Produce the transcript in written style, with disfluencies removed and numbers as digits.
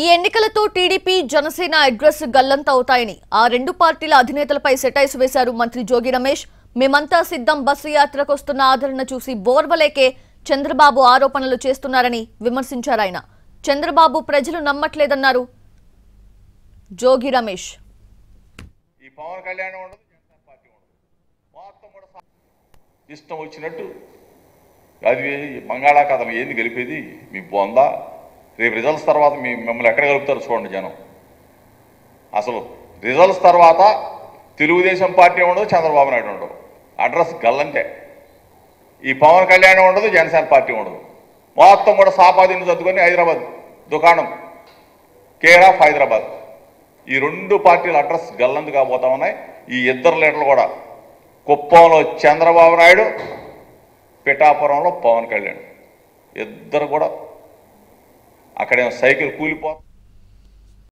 ఈ ఎన్నికలతో TDP Janasena address గల్లంత అవుతాయని ఆ రెండు పార్టీల అధినేతలపై సెటైర్స్ వేశారు మంత్రి జోగి రమేష్. మేమంతా సిద్ధం బస్సు యాత్రకు వస్తున్న ఆదరణ చూసి బోర్వలేకే చంద్రబాబు ఆరోపణలు చేస్తున్నారని విమర్శించారు ఆయన. చంద్రబాబు ప్రజలు నమ్మట్లేదన్నారు జోగి రమేష్. ఈ పవన్ కళ్యాణ్ ఉండదు, జనసేన పార్టీ ఉండదు, మొత్తం కూడా ఇష్టం వచ్చినట్టు అది బంగాళాఖాతం ఏంది గెలిపేది మీ బొందా. రేపు రిజల్ట్స్ తర్వాత మిమ్మల్ని ఎక్కడ కలుపుతారు చూడండి జనం. అసలు రిజల్ట్స్ తర్వాత తెలుగుదేశం పార్టీ ఉండదు, చంద్రబాబు నాయుడు ఉండదు, అడ్రస్ గల్లంతే. ఈ పవన్ కళ్యాణ్ ఉండదు, జనసేన పార్టీ ఉండదు, మొత్తం కూడా సాపాదిని చదువుకొని హైదరాబాద్ దుకాణం కేర్ ఆఫ్ హైదరాబాద్. ఈ రెండు పార్టీల అడ్రస్ గల్లందు కాబోతా ఉన్నాయి. ఈ ఇద్దరు లీడర్లు కూడా కుప్పంలో చంద్రబాబు నాయుడు, పిఠాపురంలో పవన్ కళ్యాణ్, ఇద్దరు కూడా అక్కడేమో సైకిల్ కూలిపోతుంది.